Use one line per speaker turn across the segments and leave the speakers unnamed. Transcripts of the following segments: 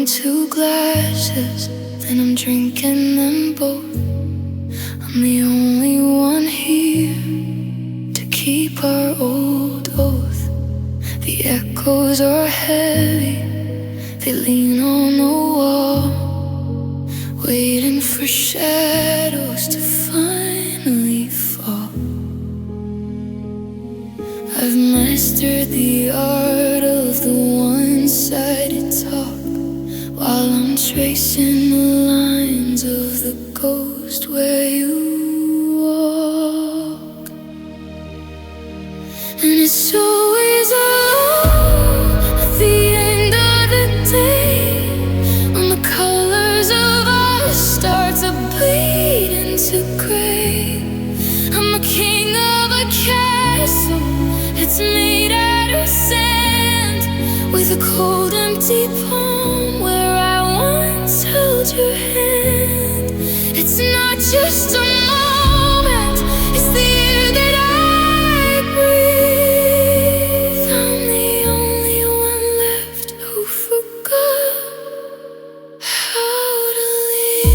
two glasses, then I'm drinking them both. I'm the only one here to keep our old oath. The echoes are heavy, they lean on the wall, waiting for shadows to finally fall. I've mastered the art of the one-sided talk, while I'm tracing the lines of the ghost where you walk. And it's always alone at the end of the day, when the colors of us start to bleed into gray. I'm the king of a castle, it's made out of sand, with a cold empty palm where I once held your hand. It's not just a moment, it's the air that I breathe. I'm the only one left who forgot how to live.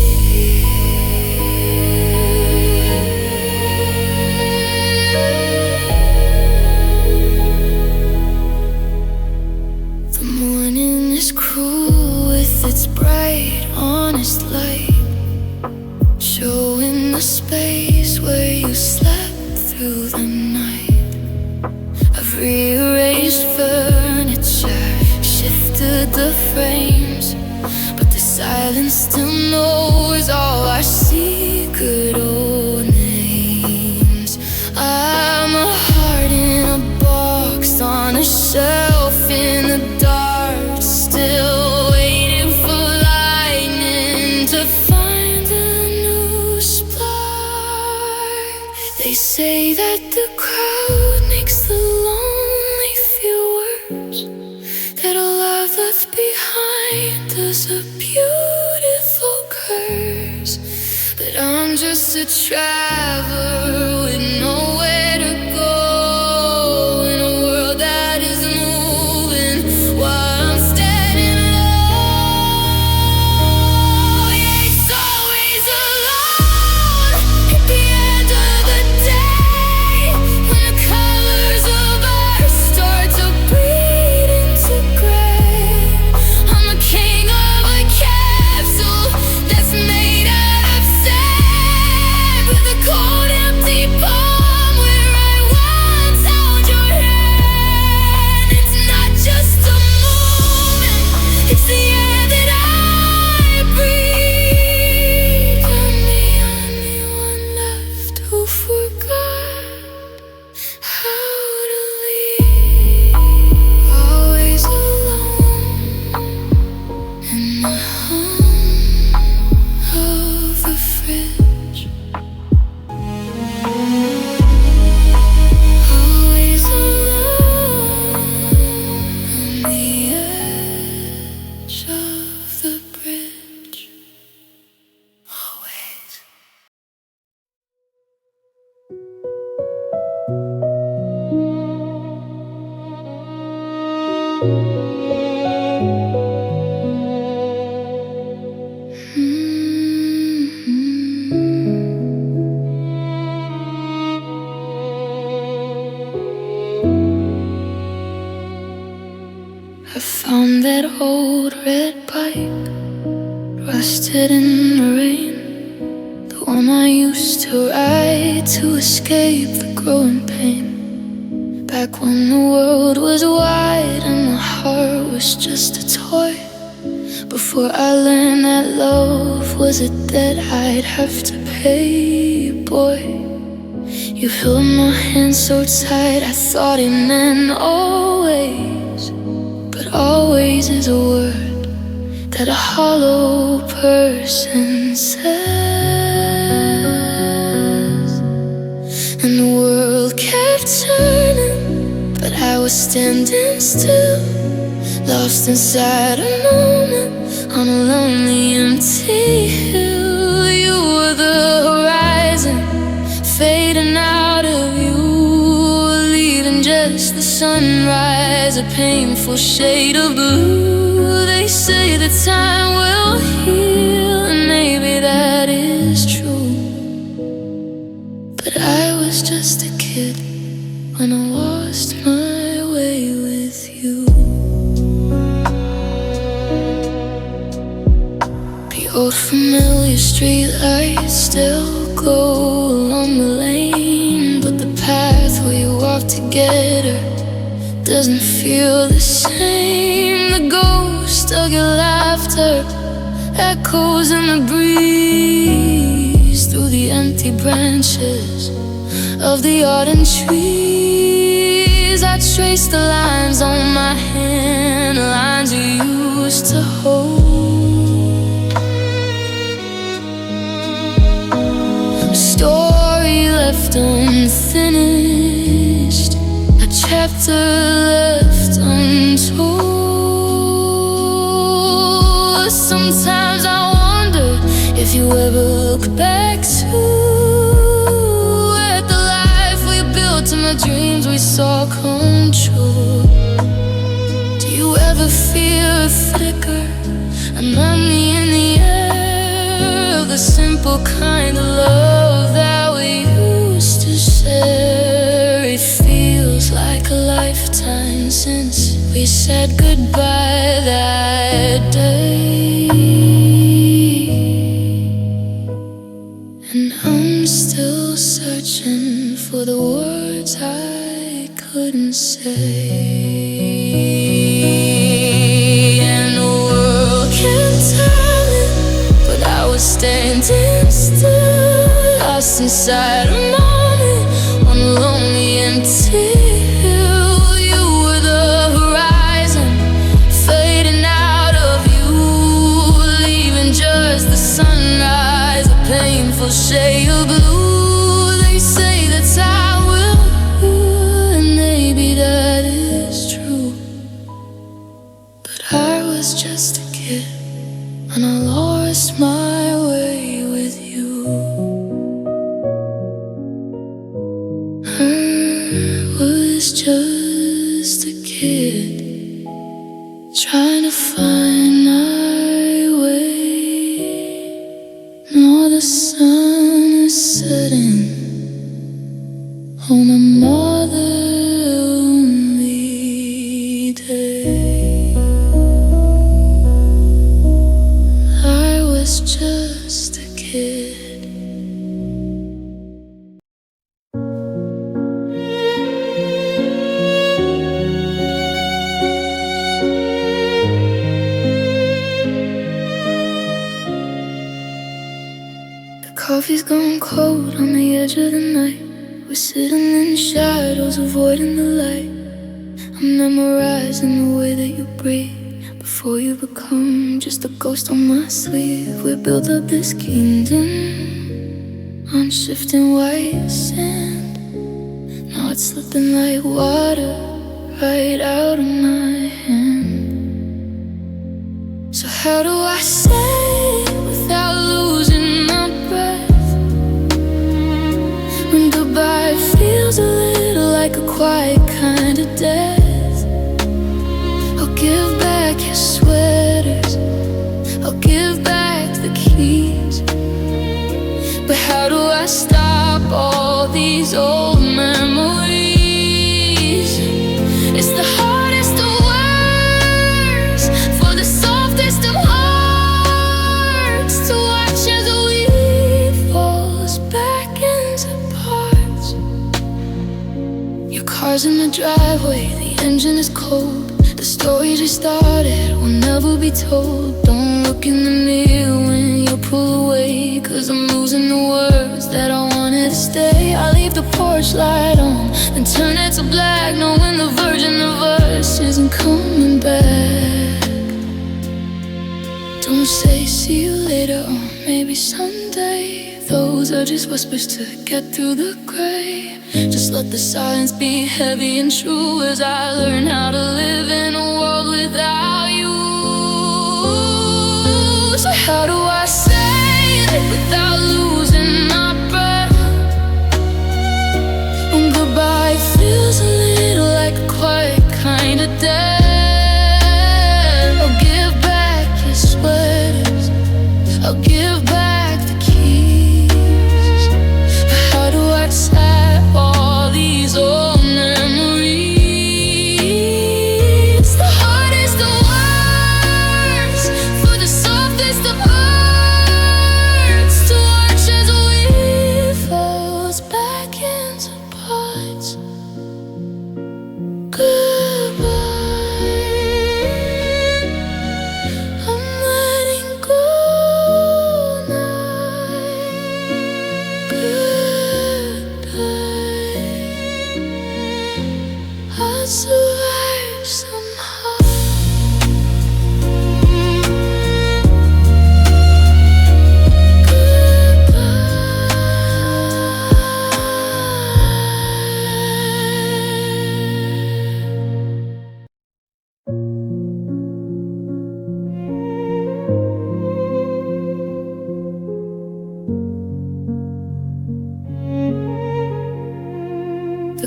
The morning is cruel with its bright, honest light, showing the space where you slept through the night. I've rearranged furniture, shifted the frames, but the silence still knows all our secret old names. I'm a heart in a box on a shelf in the dark, still waiting for lightning to find a new spark. They say that the crowd makes the lonely feel worse, that a love left behind is a beautiful curse. But I'm just a traveler with nowhere to go, in a world that is moving while I'm standing low. Yeah, it's always alone at the end of the day, when the colors of us start to bleed into gray. I'm the king of a capsule that's made out of sand, with a cold empty palm where I once held your hand. It's not just a moment, it's the air that I breathe. I'm the only one left who forgot how to leave. Always alone in the hum of the fridge. Always alone on the edge of the bridge. Always. I found that old red bike, rusted in the rain, the one I used to ride to escape the growing pain. Back when the world was wide and my heart was just a toy, before I learned that love was a debt I'd have to pay. Boy, you held my hand so tight, I thought it meant always. But always is a word that a hollow person says. And the world kept turning, but I was standing still, lost inside a moment on a lonely empty hill. You were the horizon, fading out of view, leaving just the sunrise, a painful shade of blue. The They say that time will heal, and maybe that is true. But I was just a kid when I lost my way with you. The old familiar streetlights still glow along the lane, but the path we walk together doesn't feel the same. The ghost of your laughter echoes in the breeze through the empty branches of the autumn trees. I trace the lines on my hand, lines you used to hold. A story left unfinished, a chapter left untold. Sometimes I wonder if you ever look back to at the life we built and the dreams we saw come true. Do you ever feel a flicker, a memory in the air of the simple kind of love that we used to share? It feels like a lifetime since we said goodbye that day, and I'm still searching for the words I couldn't say. And the world can tell it, but I was standing still, lost inside a moment on a lonely empty hill. You were the horizon, fading out of view, leaving just the sunrise, a painful shade of blue. They say that time will heal, and maybe that is true. But I was just a kid and I lost my way with you. I was just a kid trying to find my way. Now the sun is setting on another lonely day. I was just a kid. Coffee's gone cold on the edge of the night. We're sitting in shadows, avoiding the light. I'm memorizing the way that you breathe before you become just a ghost on my sleeve. We built up this kingdom on shifting white sand. Now it's slipping like water right out of my hand. So how do I say without losing my breath, when goodbye feels a little like a quiet kind of death? I'll give back your sweaters, I'll give back the keys, but how do I stop all these old memories? It's the hardest of words for the softest of hearts to watch as we falls back into parts. Your car's in the driveway, the engine is cold. The story just started, will never be told. Don't look in the mirror when you pull away, 'cause I'm losing the words that I wanted to stay. I leave the porch light on, then turn it to black, knowing the virgin of us isn't coming back. Don't say see you later or maybe someday. Those are just whispers to get through the grave. Just let the silence be heavy and true as I learn how to live in a world without you. So how do I say it without losing my breath, when goodbye feels a little like a quiet kind of death? I'll give back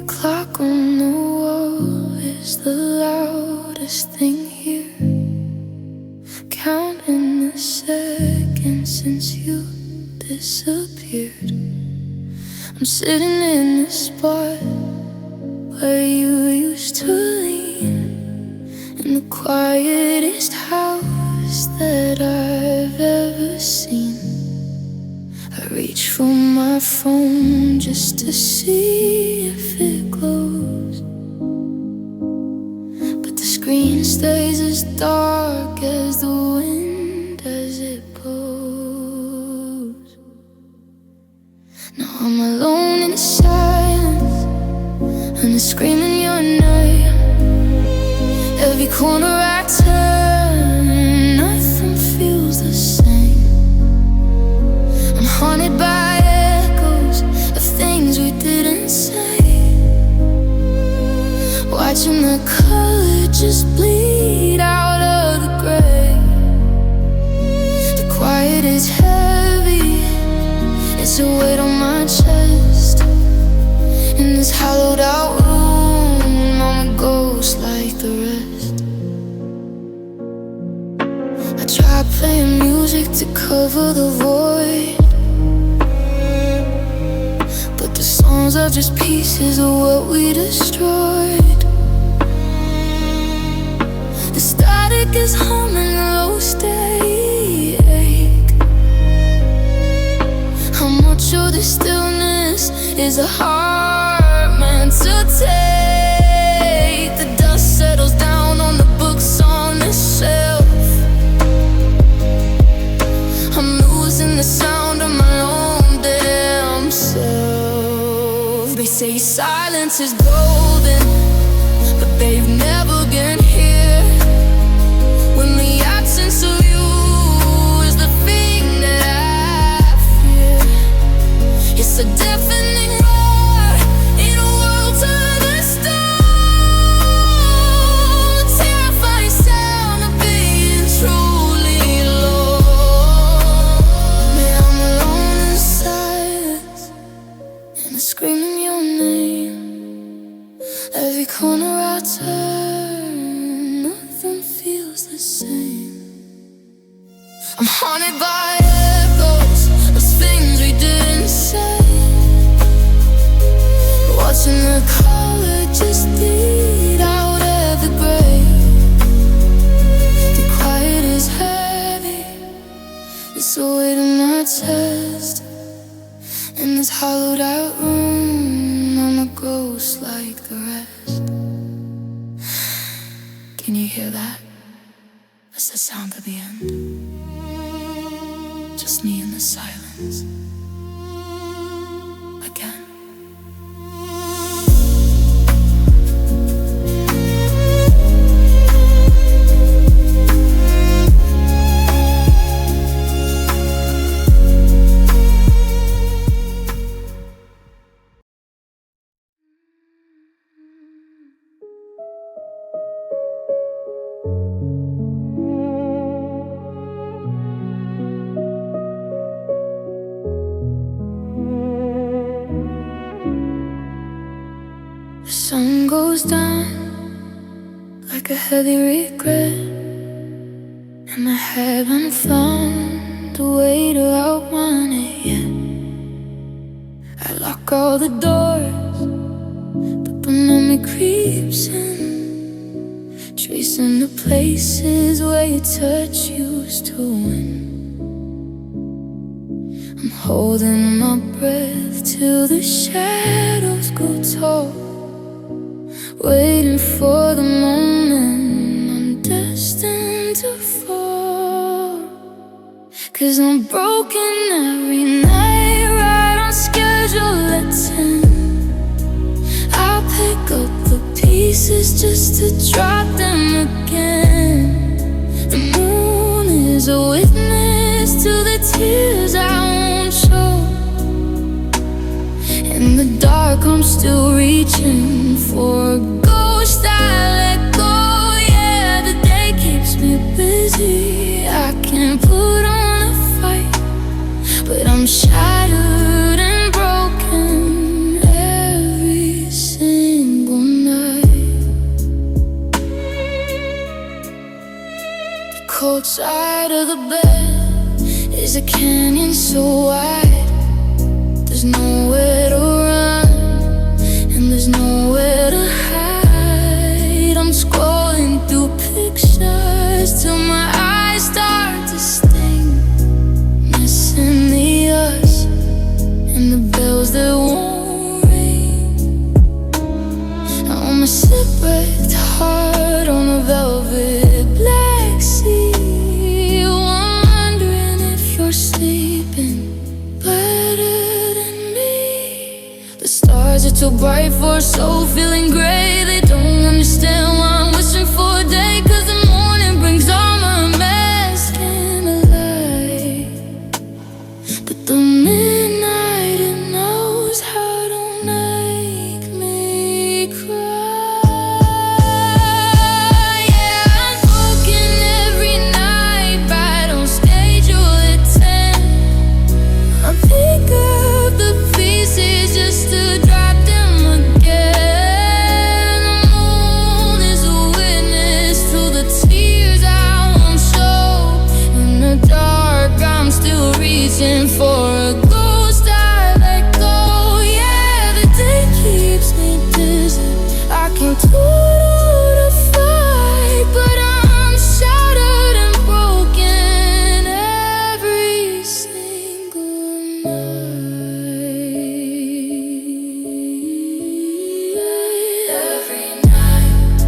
clock on the wall is the loudest thing here, counting the seconds since you disappeared. I'm sitting in the spot where you used to lean, in the quietest house that I've ever seen. I reach for my phone just to see if it glows, but the screen stays as dark as the wind as it blows. Now I'm alone in the silence, and I'm screaming your name. Every corner I turn, nothing feels the same. I'm haunted by echoes of things we didn't say, watching the color just bleed out of the gray. The quiet is heavy, it's a weight on my chest. In this hollowed out room, I'm a ghost like the rest. I try playing music to cover the void, but the songs are just pieces of what we destroyed. The static is humming a low stake. How much of the stillness is a heart meant to take? The dust settles down on the books on the shelf. I'm losing the sound of my own damn self. They say silence is golden, but they've never been here. When the absence of you is the thing that I fear, it's a deafening roar in a world turned to stone. The terrifying sound of being truly alone. Man, I'm alone in silence, and I'm screaming your name. Every corner I turn, nothing feels the same. I'm haunted by echoes of things we didn't say, watching the color just bleed out of the gray. The quiet is heavy, it's a weight on my chest. In this hollowed out room, I'm a ghost like the rest. Can you hear that? That's the sound of the end. Just me in the silence. Again. The sun goes down like a heavy regret, and I haven't found a way to outrun it yet. I lock all the doors, but the memory creeps in, tracing the places where your touch used to win. I'm holding my breath till the shadows go tall, waiting for the moment I'm destined to fall. 'Cause I'm broken every night, right on schedule at 10. I'll pick up the pieces just to drop them again. The moon is a witness to the tears I won't show. In the dark I'm still reaching for a ghost I let go. Yeah, the day keeps me busy, I can't put on a fight, but I'm shattered and broken every single Both sides of the bed is a canyon so wide. There's nowhere to run and there's nowhere to hide. I'm scrolling through pictures till my eyes start to sting, missing the us and the bells that won't ring. I want my shipwrecked heart on a velvet black sea, wondering if you're sleeping better than me. The stars are too bright for a soul feeling gray. They don't understand why I'm wishing for a day, 'cause the morning brings all my masking alive. But the midnight, it knows how to make me cry. Yeah, I'm broken every night, right on schedule at 10. I pick up the pieces just to drop them again. The moon is a witness to the tears I won't show. In the dark, I'm still reaching for a ghost I let go. Yeah, the day keeps me dizzy. I can total the fight, but I'm shattered and broken every single night. Every night,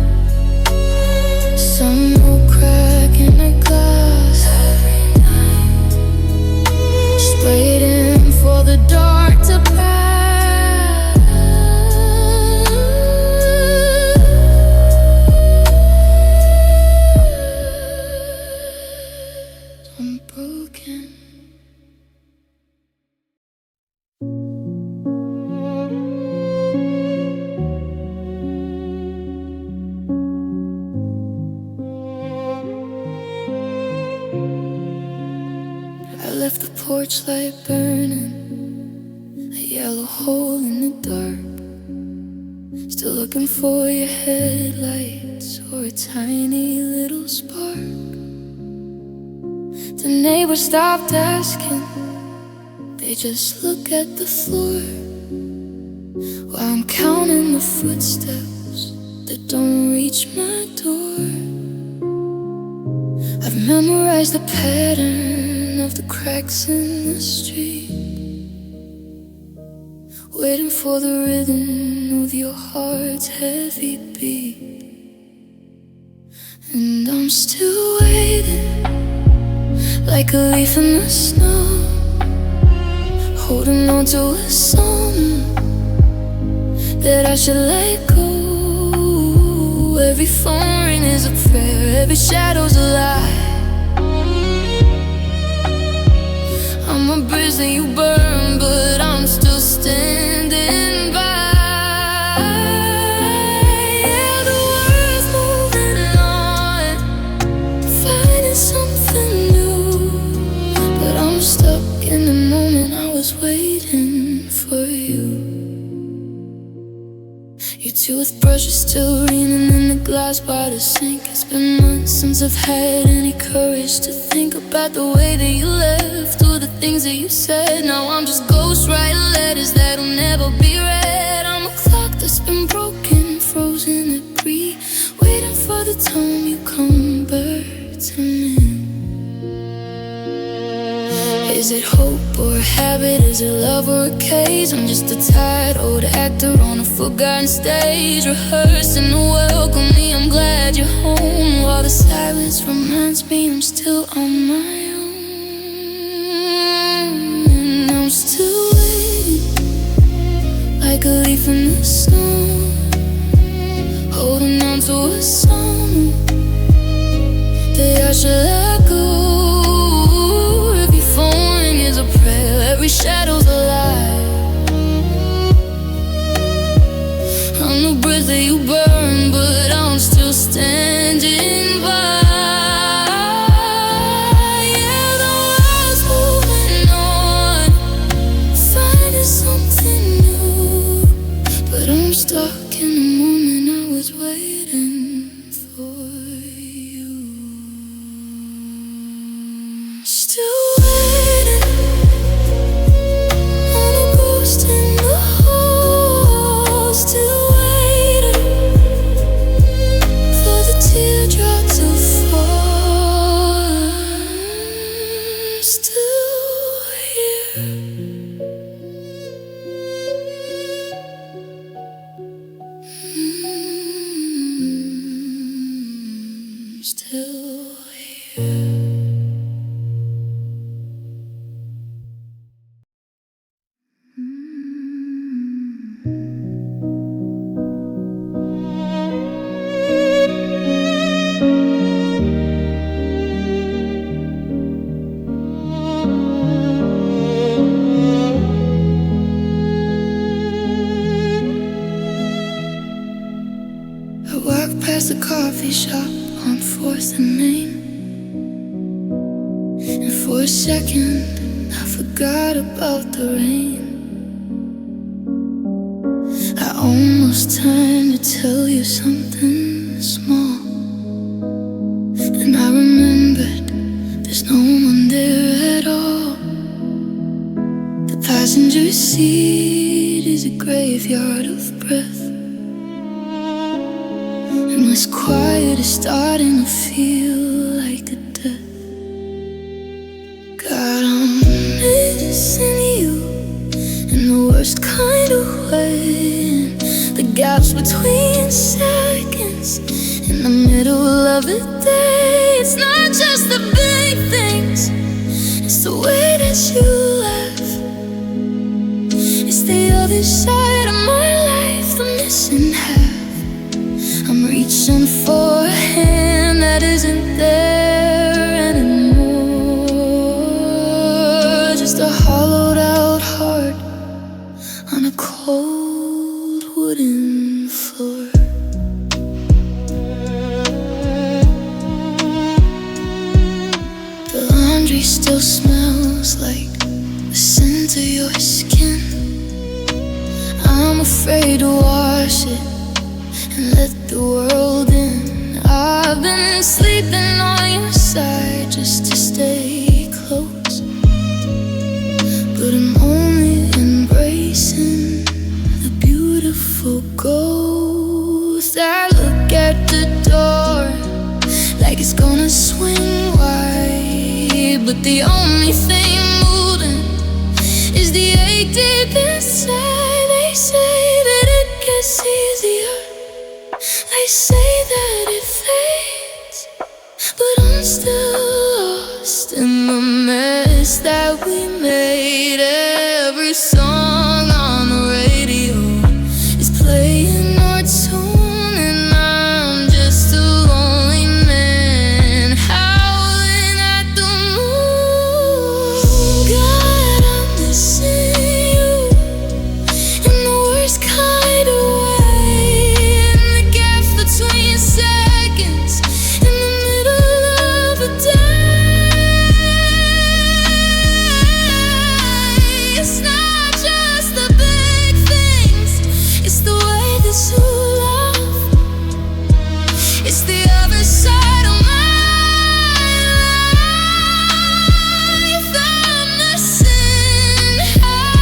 some old crack in the glass. Every night, just waiting for the dark to pass. I'm broken. I left the porch light burning, a yellow hole in the dark. Still looking for your headlights or a tiny little spark. The neighbors stopped asking, they just look at the floor while I'm counting the footsteps that don't reach my door. I've memorized the pattern of the cracks in the street, waiting for the rhythm of your heart's heavy beat. And I'm still waiting, like a leaf in the snow, holding on to a song that I should let go. Every phone ring is a prayer, every shadow's a lie. I'm a bridge that you burn, but I'm still standing by. Yeah, the world's moving on, finding something new, but I'm stuck in the moment. I was waiting for you. Your toothbrush is still raining in the glass by the sink. It's been months since I've had any courage to think about the way that you left, or the things that you said. Now I'm just ghostwriting letters that'll never be read. I'm a clock that's been broken, frozen at breathe, waiting for the time you come back to me. Is it hope or a habit? Is it love or a cage? I'm just a tired old actor on a forgotten stage, rehearsing to welcome me. I'm glad you're home, while the silence reminds me I'm still on my own. And I'm still waiting, like a leaf in the snow, holding on to a song that I should let go. Every phone ring is a prayer, every shadow's a lie. I'm the bridge that you burn, but I'm still standing by. Yeah, the world's moving on, finding something new, but I'm stuck in the moment. I was waiting for you. her name. And for a second I forgot about the rain. I almost turned to tell you something small, and I remembered there's no one there at all. The passenger seat is a graveyard of breath, and this quiet is starting to feel like a death. God, I'm missing you in the worst kind of way. The gaps between seconds in the middle of a day. It's not just the big things, it's the way that you laugh. It's the other side of my life, the missing half. I'm reaching for a hand that isn't there anymore. Just a hollowed out heart on a cold wooden floor. The laundry still smells like the scent of your skin. I'm afraid to wash it and let the world in. I've been sleeping on your side just to stay close, but I'm only embracing the beautiful ghost. I look at the door like it's gonna swing wide, but the only thing moving is the ache deep inside. They say that it gets easier, they say that it fades, but I'm still lost in the mess that we made. Every song on the radio is playing our tune, and I'm just a lonely man howling at the moon. God, I'm missing you in the worst kind of way. In the gaps between seconds in the middle of a day. It's not just the big things, it's the way that you love. It's the other side of my life. I'm missing half.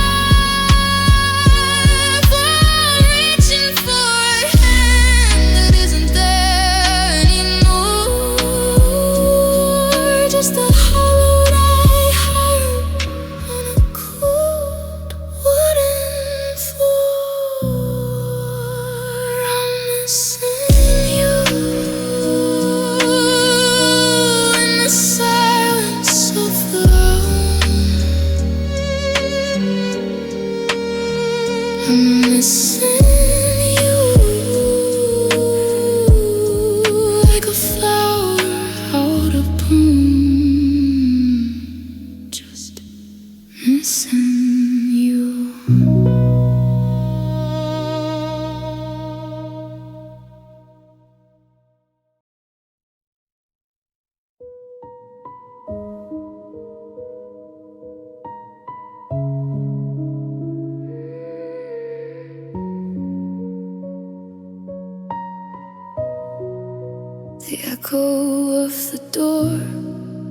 I'm reaching for a hand that isn't there anymore. Just a hollowed out heart on a cold wooden floor. I'm missing you in the silence of the room. I'm missing you like a flower out of bloom. Just missing you. The echo of the door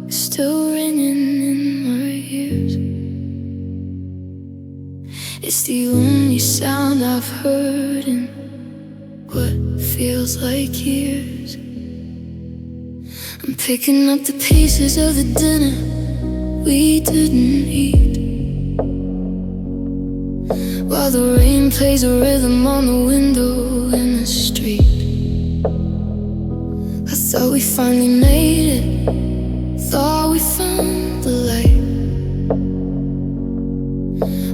is still ringing in my ears. It's the only sound I've heard in what feels like years. I'm picking up the pieces of the dinner we didn't eat, while the rain plays a rhythm on the window in the street. I thought we finally made it, thought we found the light,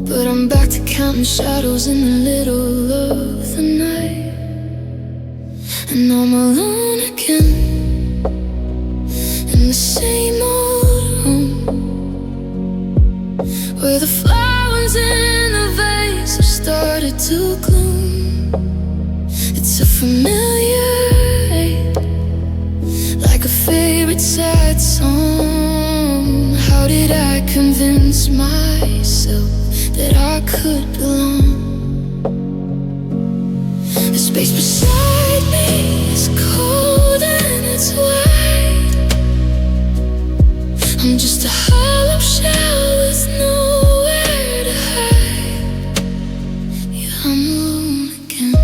but I'm back to counting shadows in the middle of the night. And I'm alone again in the same old home, where the flowers in the vase have started to bloom. It's a familiar ache, like a favorite sad song. How did I convince myself that I could belong? The space beside me is cold and it's white. I'm just a hollow shell with nowhere to hide. Yeah, I'm alone again.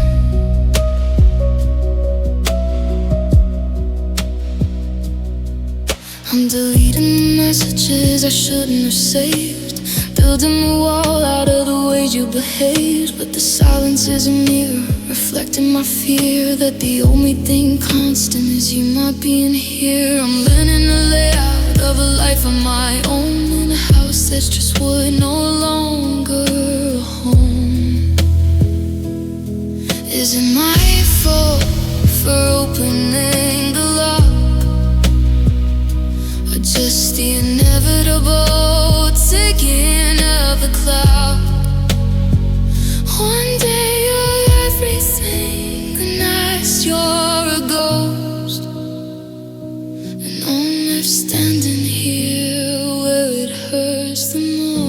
I'm deleting messages I shouldn't have saved, building a wall out of the way you behaved. But the silence is a mirror reflecting my fear that the only thing constant is you not being here. I'm learning the layout of a life of my own in a house that's just wood, no longer a home. Is it my fault for opening the lock, or just the inevitable ticking of the clock? One day you're everything, the next you're a ghost, and I'm left standing here where it hurts the most.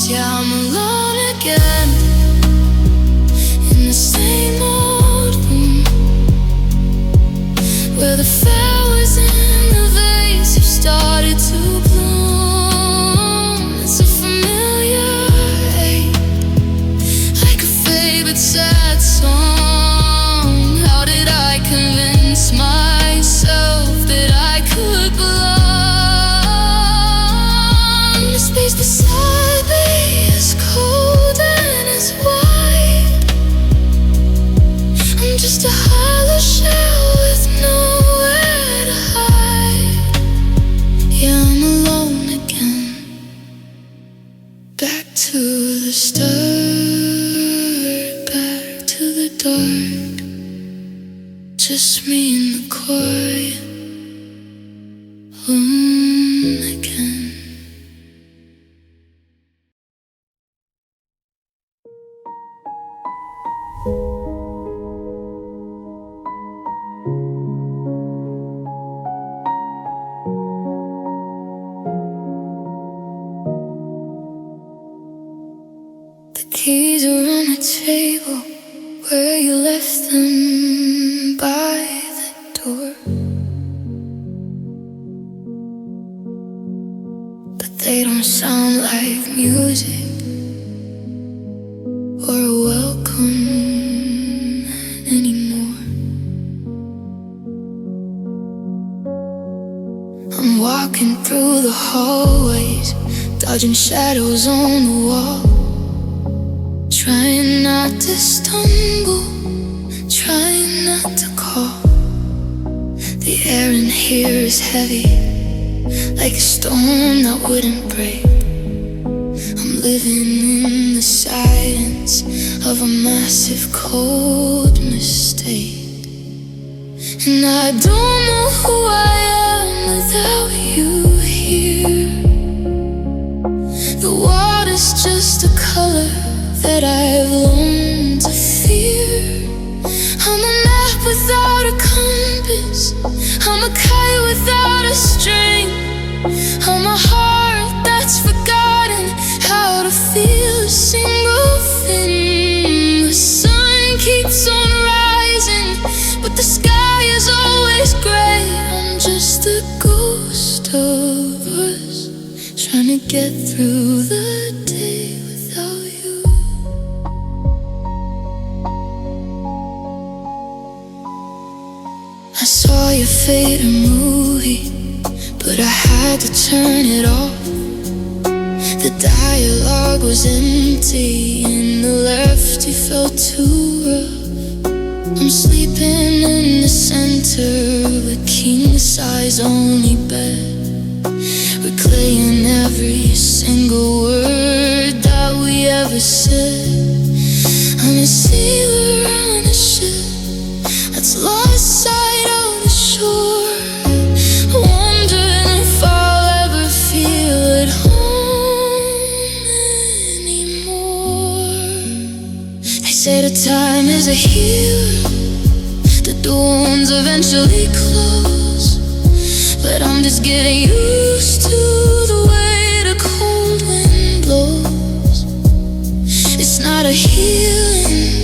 Yeah, I'm alone again, in the same old room, where the flowers in the vase have started to bloom. It's a familiar ache, like a favorite sad song. How did I convince myself that I could belong? The space beside me is cold and it's white. I'm just a hollow shell with nowhere to hide. Yeah, I'm alone again. Back to the start, back to the dark. Just me in the quiet, alone again. The keys are on the table where you left them, by the door. But they don't sound like music or a welcome anymore. I'm walking through the hallways, dodging shadows on the wall, trying not to stumble, trying not to call. The air in here is heavy, like a storm that wouldn't break. I'm living in the silence of a massive cold mistake, and I don't know who I am without you here. The water's just a color that I've learned to fear. I'm a map without a compass, I'm a kite without a string. I'm a heart that's forgotten how to feel a single thing. The sun keeps on rising, but the sky is always gray. I'm just a ghost of us, trying to get through the day without you. I saw your favorite movie, but I had to turn it off. The dialogue was empty and the lefty felt too rough. I'm sleeping in the center of a king-size only bed, replaying every single word that we ever said. I'm a sailor on a ship that's lost sight of the shore, wondering if I'll ever feel at home anymore. They say the time is a healer, eventually close, but I'm just getting used to the way the cold wind blows. It's not a healing,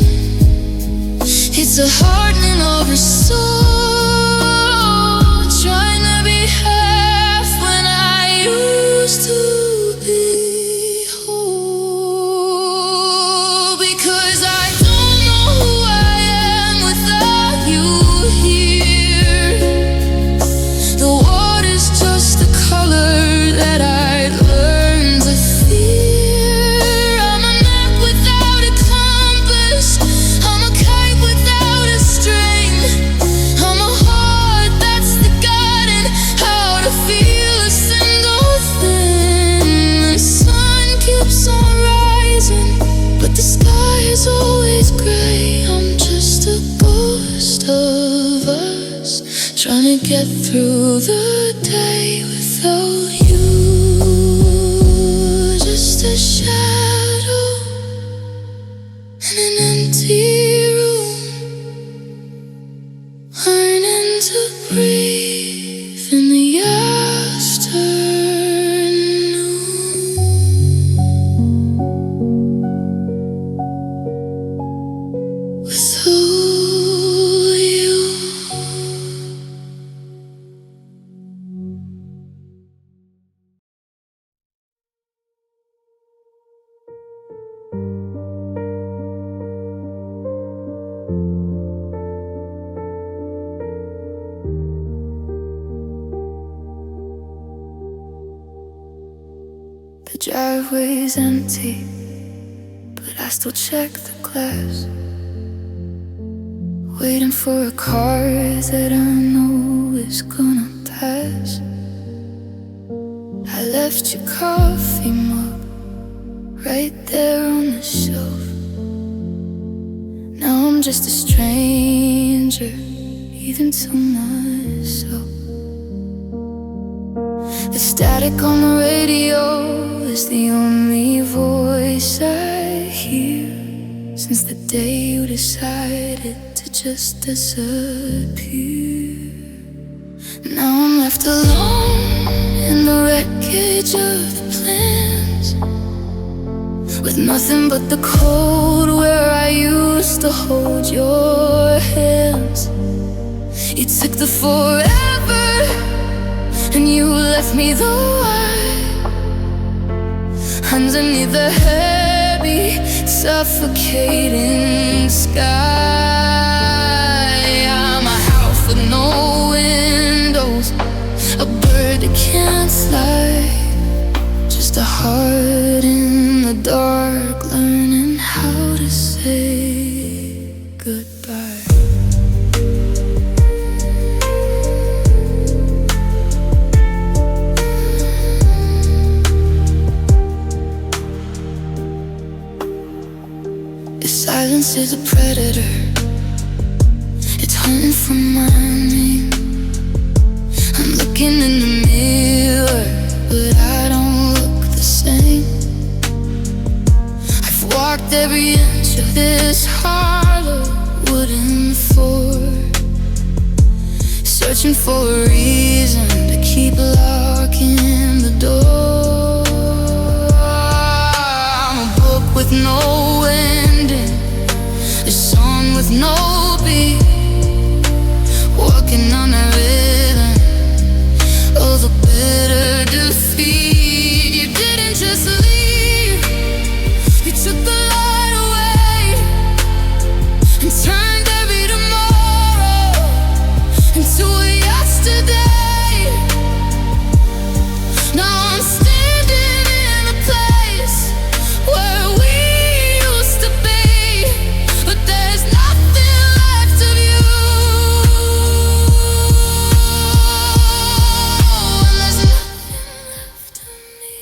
it's a hardening of her soul. Trying to be half when I used to be whole. Because I don't know who I am without you here. The water's just the color that I'd learned to fear. I'm a map without a compass, I'm a kite without a string. I'm a heart that's forgotten how to feel a single thing. The sun keeps on rising, but the sky is always gray. I'm just a ghost of us, trying to get through the day without you. Just a shadow in an empty room, learning to breathe in the afternoon. Without you. The driveway's empty, but I still check the glass, waiting for a car that I know is gonna pass. I left your coffee mug right there on the shelf. Now I'm just a stranger, even to myself. The static on the radio is the only voice I hear since the day you decided to just disappear. Now I'm left alone in the wreckage of the plans, with nothing but the cold where I used to hold your hands. You took the forever and you left me the why underneath the heavy, suffocating sky. I'm a house with no windows, a bird that can't fly, just a heart in the dark, learning how to say goodbye. Silence is a predator, it's hunting for my name. I'm looking in the mirror, but I don't look the same. I've walked every inch of this hollow wooden floor, searching for a reason to keep locking the door. I'm a book with no ending, a song with no beat, walking on a rhythm of the bitter defeat. You didn't just leave, you took the light away and turned every tomorrow into a yesterday. Now I'm standing in a place where we used to be, but there's nothing left of you, and there's nothing left of me.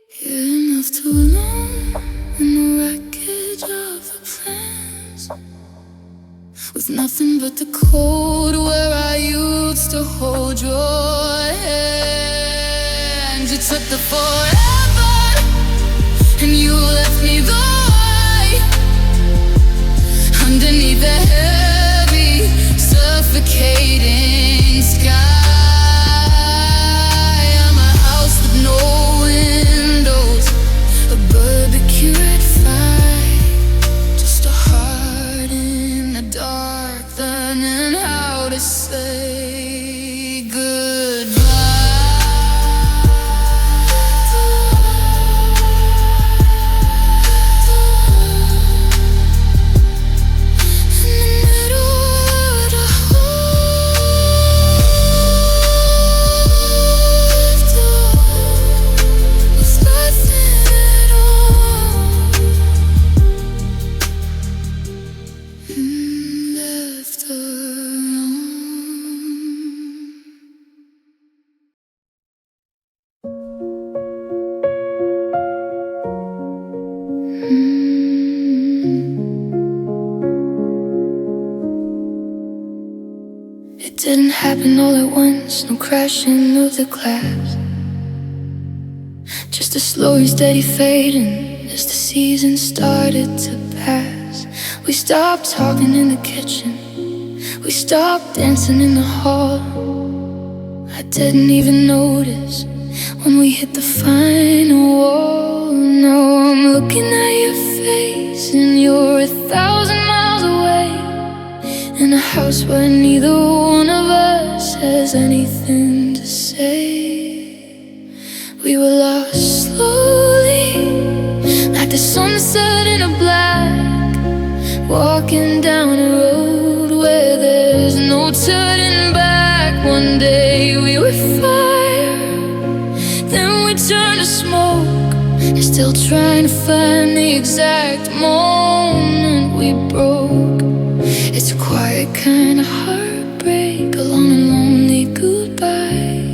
Here I'm left alone in the wreckage of the plans, with nothing but the cold where I used to hold your hand. You took the forever and you left me the why underneath the heavy, happen all at once, no crashing of the glass. Just a slow, steady fading as the season started to pass. We stopped talking in the kitchen, we stopped dancing in the hall. I didn't even notice when we hit the final wall. Now I'm looking at your face and you're 1,000 miles away, in a house where neither one of us has anything to say. We were lost slowly, like the sunset in a black, walking down a road where there's no turning back. One day we were fire, then we turned to smoke, and still trying to find the exact moment we broke. It's a quiet kind of heartbreak, a long and lonely goodbye,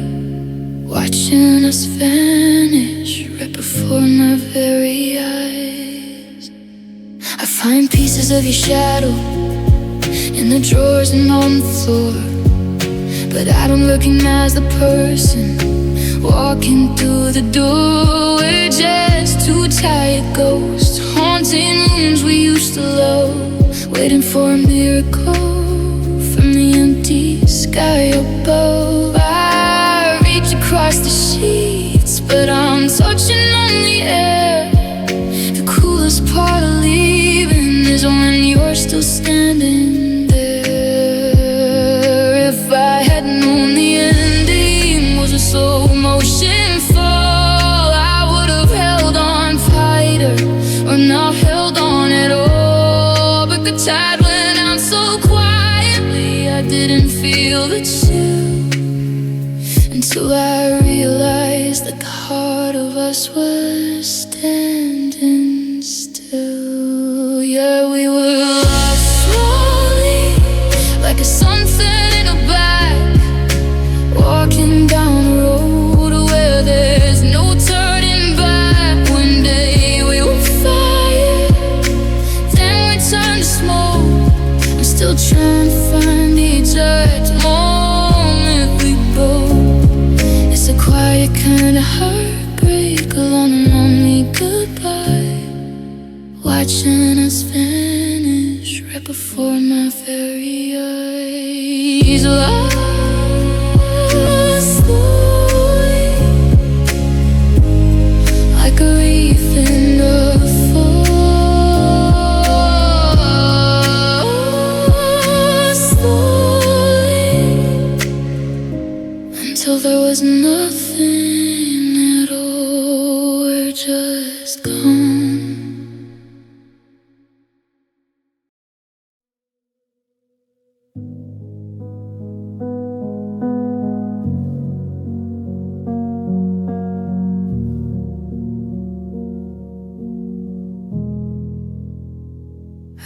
watching us vanish right before my very eyes. I find pieces of your shadow in the drawers and on the floor, but I don't recognize the person walking through the door. We're just two tired ghosts, haunting rooms we used to love, waiting for a miracle from the empty sky above. I reach across the sheets, but I'm touching on the air. The coolest part of leaving is when you're still standing there. If I had known the ending was a slow motion fall, I would have held on tighter, or not held on at all. But the tide went out so quietly, I didn't feel the chill, until I realized that the heart of us was standing still. Yeah, we were lost slowly, like a sunset in a black, walking down the road where there's no turning back. One day we were fire, then we turned to smoke, I'm still trying to find the exact moment we broke. It's a quiet kind of heartbreak, a long and lonely goodbye, watching us vanish right before my very eyes. Lost slowly, like a reef in the fall. Slowly, until there was nothing at all. We're just gone.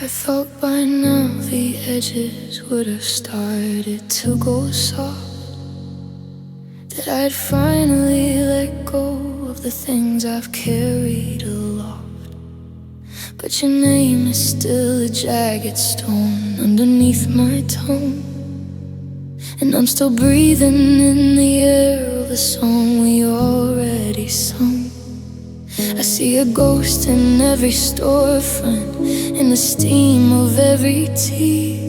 I thought by now the edges would have started to go soft, that I'd finally let go of the things I've carried aloft. But your name is still a jagged stone underneath my tongue, and I'm still breathing in the air of a song we already sung. I see a ghost in every storefront, in the steam of every tea.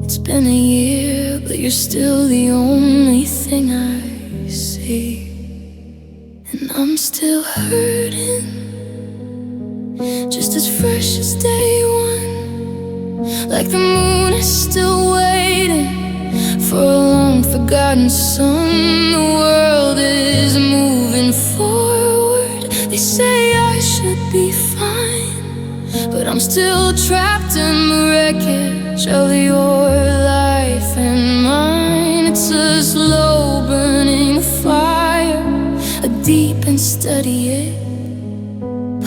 It's been a year, but you're still the only thing I see. And I'm still hurting, just as fresh as day one, like the moon is still waiting for a long forgotten sun. The world is moving forward, they say I should be fine, but I'm still trapped in the wreckage of your life and mine. It's a slow burning fire, a deep and steady ache.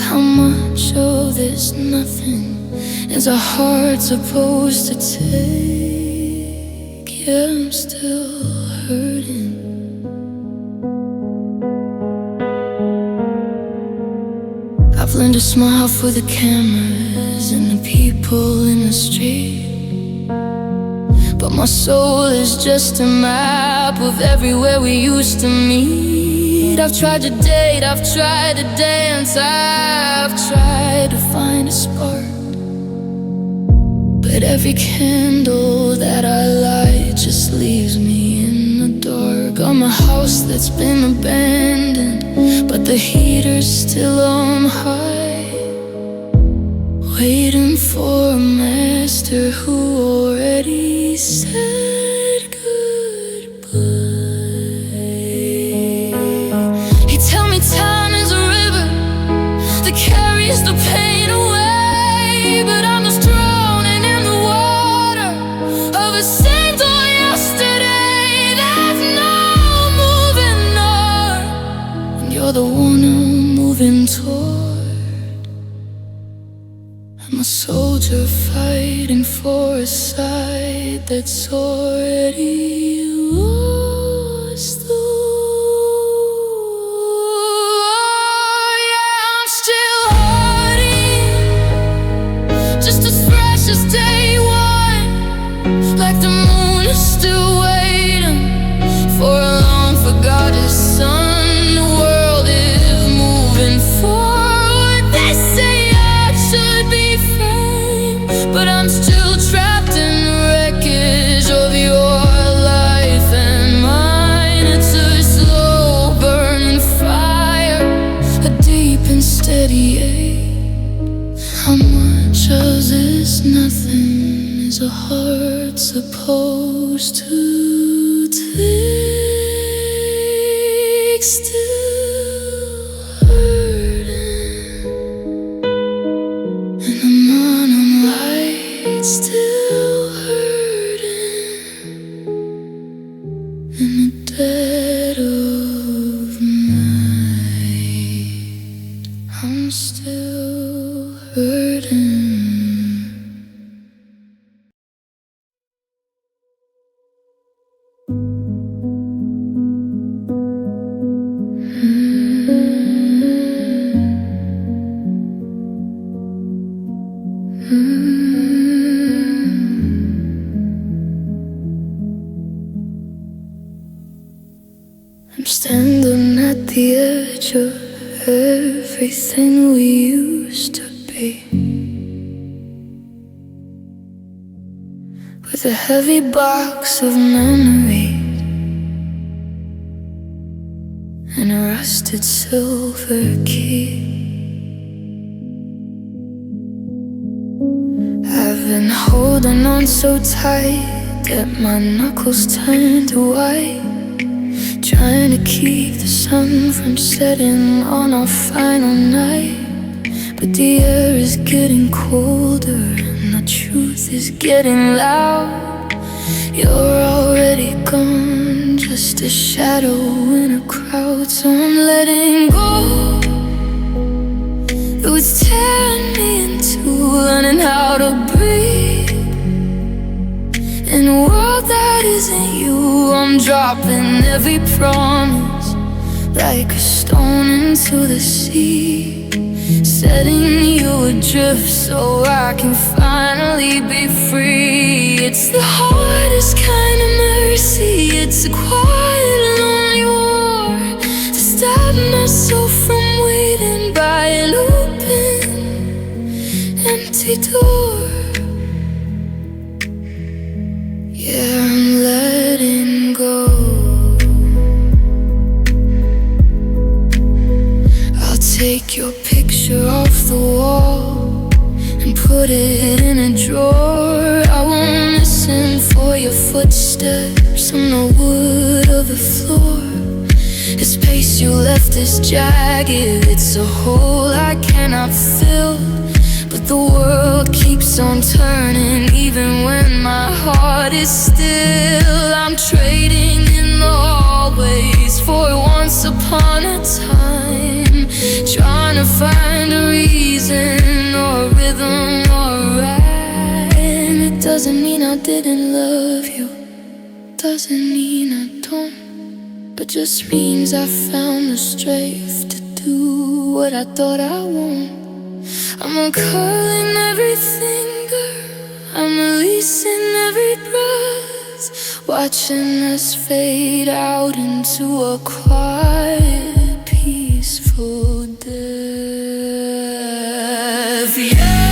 How much of this nothing is our heart supposed to take? Yeah, I'm still hurting. I've learned to smile for the cameras and the people in the street, but my soul is just a map of everywhere we used to meet. I've tried to date, I've tried to dance, I've tried to find a spark, but every candle that I light just leaves me in the dark. I'm a house that's been abandoned, but the heater's still on high, waiting for a master who already said goodbye. He tell me time is a river that carries the pain away, but I'm just drowning in the water of a same door yesterday. There's no moving on, and you're the one I'm moving toward. I'm a soldier fighting for a side that's already lost the war. Yeah, I'm still hurting, just as fresh as day one, like the moon is still waiting for a long forgotten sun. The world is moving forward, they say but I'm still trapped in the wreckage of your life and mine. It's a slow burning fire, a deep and steady ache. How much of this nothing is a heart supposed to take? Still hurting, and I'm on still hurting in the dead of night. I'm still hurting. I'm standing at the edge of everything we used to be, with a heavy box of memories and a rusted silver key. I've been holding on so tight that my knuckles turn to white, trying to keep the sun from setting on our final night. But the air is getting colder and the truth is getting loud. You're already gone, just a shadow in a crowd. So I'm letting go, though it's tearing me in two, learning how to breathe in a world that isn't you. I'm dropping every promise like a stone into the sea, setting you adrift so I can finally be free. It's the hardest kind of mercy, it's a quiet, lonely war to stop myself from waiting by an open, empty door. Yeah, I'm letting go. I'll take your picture off the wall and put it in a drawer. I won't listen for your footsteps on the wood of the floor. The space you left is jagged, it's a hole I cannot fill. But the world keeps on turning even when my heart is still. I'm trading in the hallways for once upon a time, trying to find a reason or a rhythm or a rhyme. It doesn't mean I didn't love you, doesn't mean I don't, but just means I found the strength to do what I thought I won't. I'm uncurling every finger, I'm releasing every breath. watching us fade out into a quiet, peaceful death. Yeah.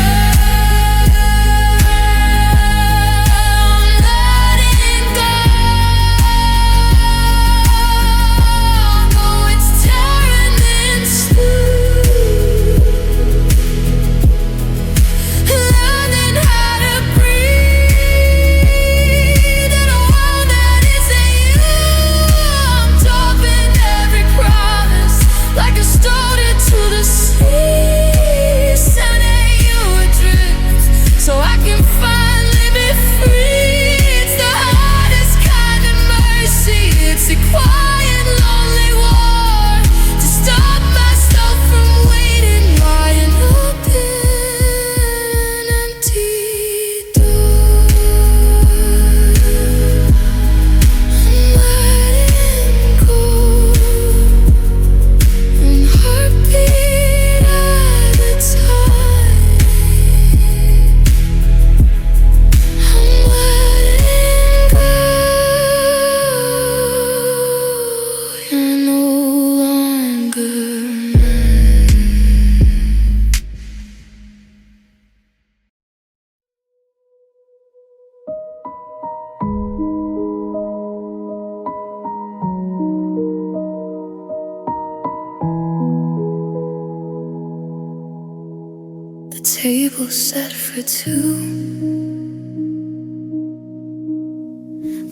The table set for two,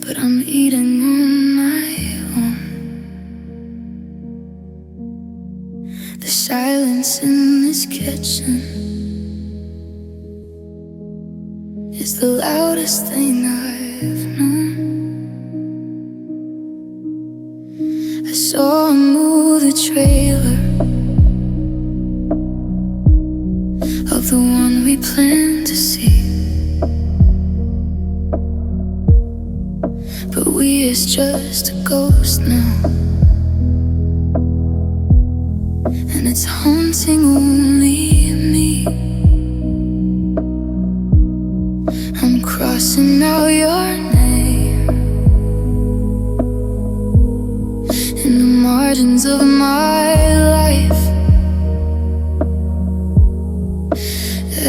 but I'm eating on my own. The silence in this kitchen is the loudest thing I've known. I saw a movie trailer of the one we planned to see, but we is just a ghost now, and it's haunting only me. I'm crossing out your name in the margins of my life.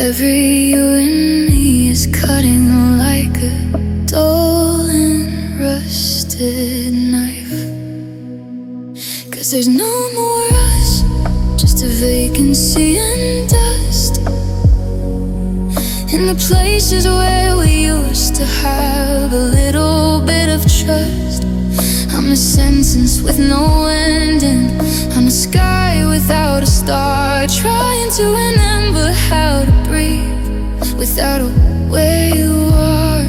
Every you in me is cutting like a dull and rusted knife. 'Cause there's no more us, just a vacancy and dust in the places where we used to have a little bit of trust. I'm a sentence with no ending, I'm a sky without a star, trying to remember how to breathe without where you are.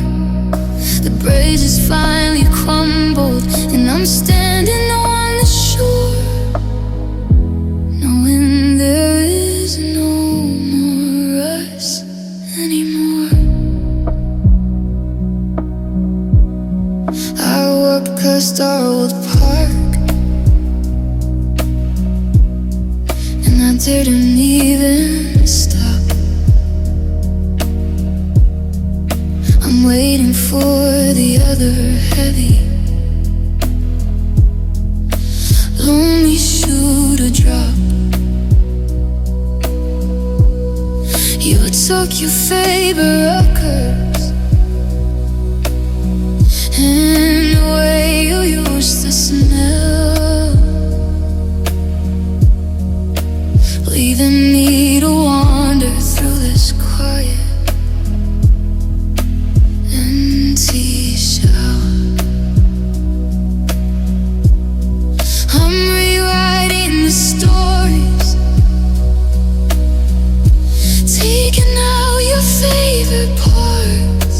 The bridge is finally crumbled, and I'm standing on the shore, knowing there is no more us anymore. I walked past our old park, and I didn't even stop. I'm waiting for the other heavy, lonely shoe to drop. You took your favorite records and the way you used to smell, leaving me to wander through this quiet, empty shell. I'm rewriting the stories, taking out your favorite parts.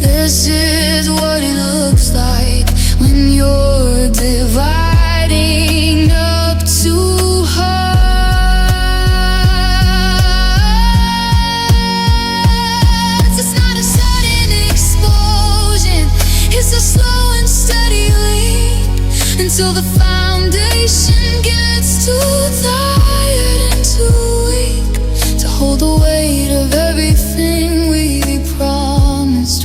This is what it looks like when you're dividing up two hearts. It's not a sudden explosion, it's a slow and steady leak, until the foundation gets too tired and too weak to hold the weight of everything we promised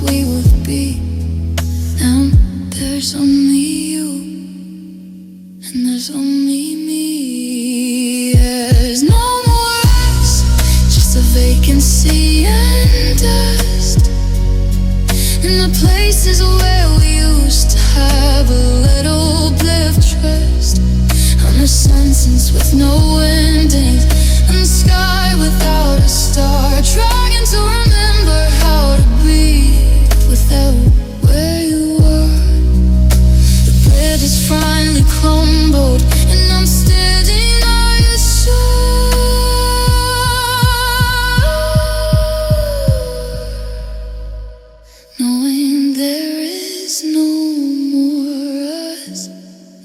there's only you, and there's only me. There's no more us, just a vacancy and dust in the places where we used to have a little bit of trust. On the sunsets with no endings, and the sky without a star, trying to remember how to be without where you are. The bed is finally crumbled, and I'm standing on your shore, knowing there is no more us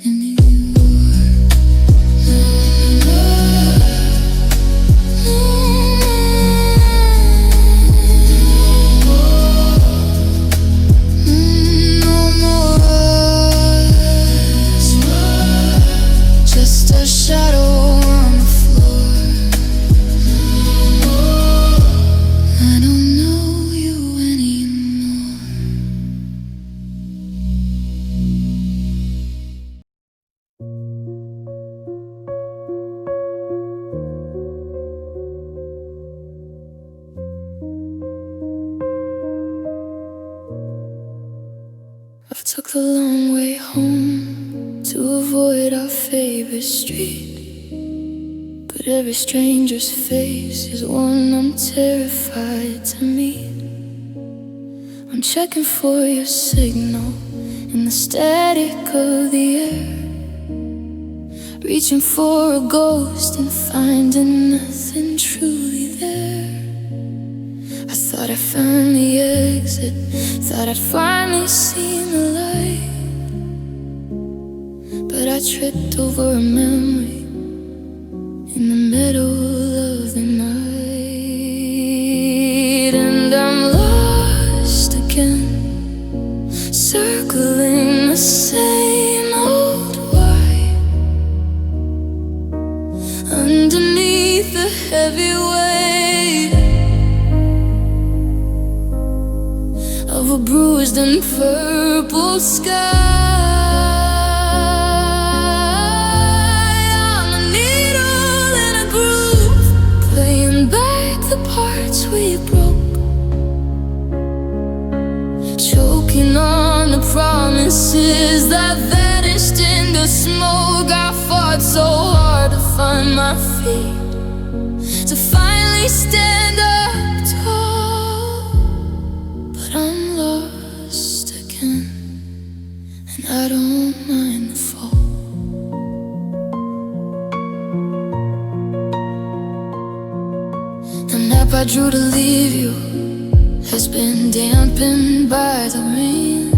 anymore. No more, no more us, just a shadow on the floor. I don't know you anymore. I've took the long way home to avoid our favorite street, but every stranger's face is one I'm terrified to meet. I'm checking for your signal in the static of the air, reaching for a ghost and finding nothing truly there. I thought I found the exit, thought I'd finally seen the light, but I tripped over a memory in the middle of the night. And I'm lost again, circling the same old why, underneath the heavy weight of a bruised and purple sky. I'm a needle in a groove, playing back the parts we broke, choking on the promises that vanished in the smoke. I fought so hard to find my feet, to finally stand up tall, but I'm lost again, and I don't mind the fall. The map I drew to leave you has been dampened by the rain,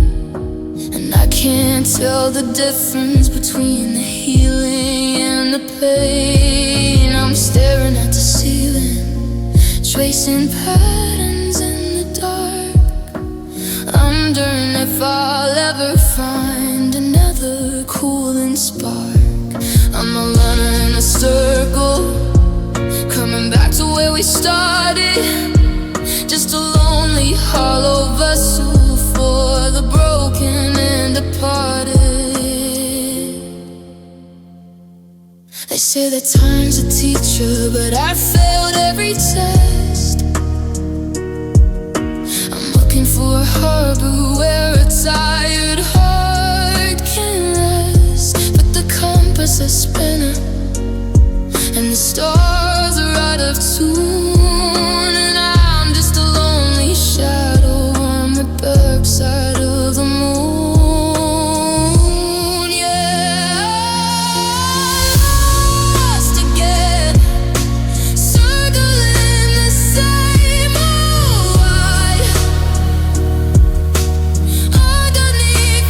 and I can't tell the difference between the healing and the pain. I'm staring at the ceiling, tracing patterns in the dark, wondering if I'll ever find another cooling spark. I'm a runner in a circle, coming back to where we started, just a lonely hollow vessel for the broken and departed. They say that time's a teacher, but I failed every test. I'm looking for a harbor where a tired heart can rest, but the compass is spinning and the stars are out of tune, and I'm just a lonely shadow on the dark side of the moon. Yeah, lost again, circling the same old why, underneath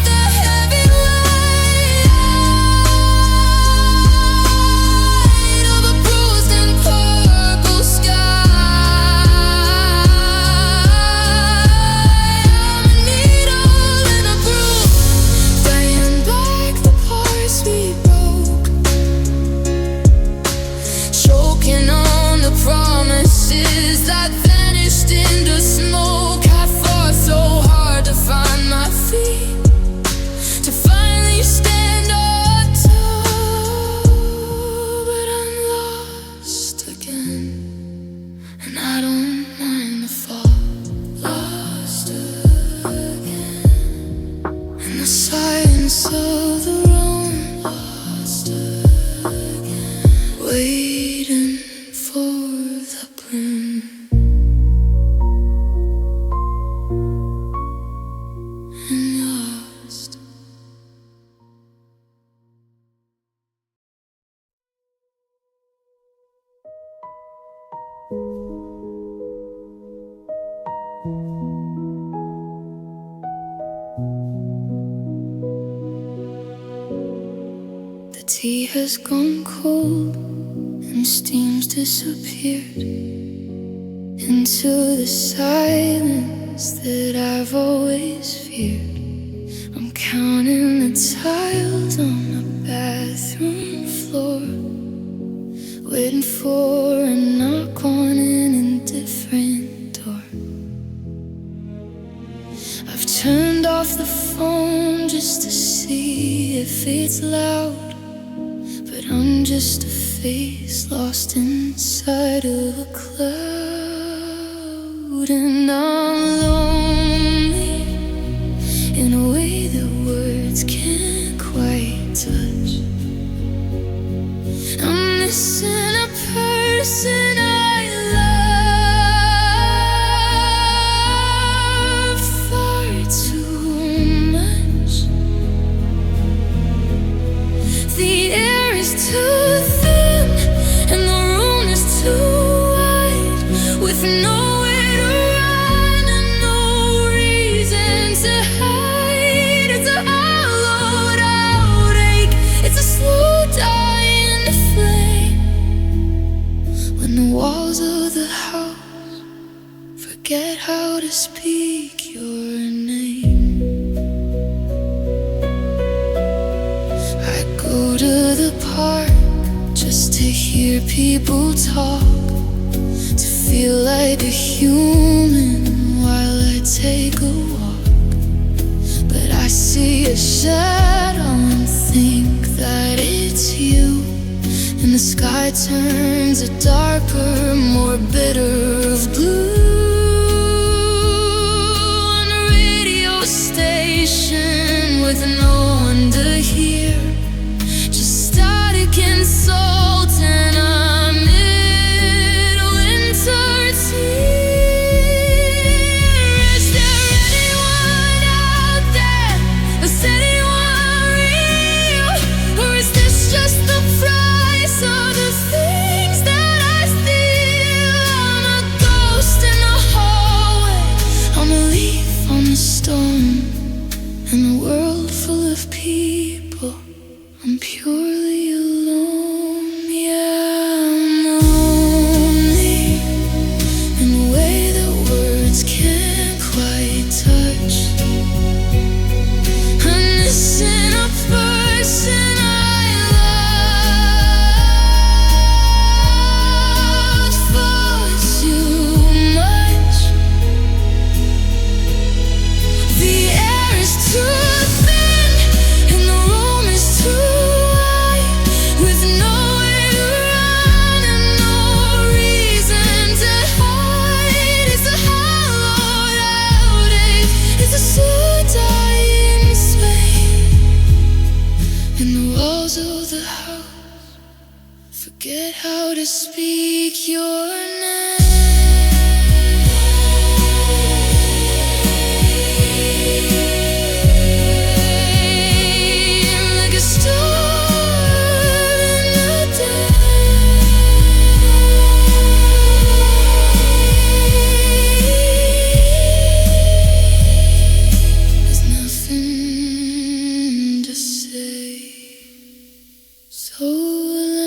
silence of the room, lost again, waiting for the brim. And lost. The tea has gone cold and steam's disappeared into the silence that I've always feared. I'm counting the tiles on the bathroom floor, waiting for a knock on an indifferent door. I've turned off the phone just to see if it's loud, but I'm just a face lost inside of a cloud. And I'm lonely in a way that words can't quite touch. I'm missing a person I love far too much. The air is too thin and the room is too wide, with nowhere to run and no reason to hide. It's a hollowed out ache, it's a slow dying flame, when the walls of the house forget how to speak your name. I go to the park just to hear people talk, to feel like a human while I take a walk. But I see a shadow and think that it's you, and the sky turns a darker, more bitter of blue. On a radio station with no one to hear, just static insult and a midwinter tear. Is there anyone out there? Is anyone real? Or is this just the price of the things that I steal? I'm a ghost in the hallway, I'm a leaf on the storm, in a world full of people, I'm purely alone. Yeah, I'm lonely in a way that words can't quite touch. I'm missing a person I love far too much. The air is too thin and the room is too wide, with nowhere to run and no reason to hide. It's a hollowed out ache, it's a slow dying flame, and the walls of the house forget how to speak your name. Like a star in the day, there's nothing to say. So lonely.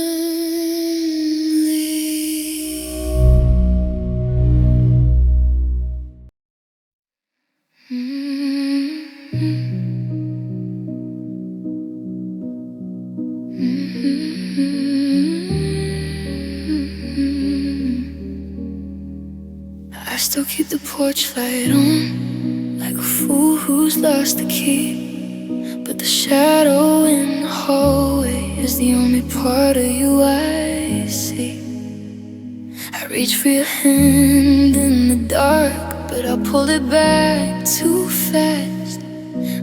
I still keep the porch light on, like a fool who's lost the key. But the shadow in the hallway is the only part of you I see. I reach for your hand in the dark, but I pulled it back too fast.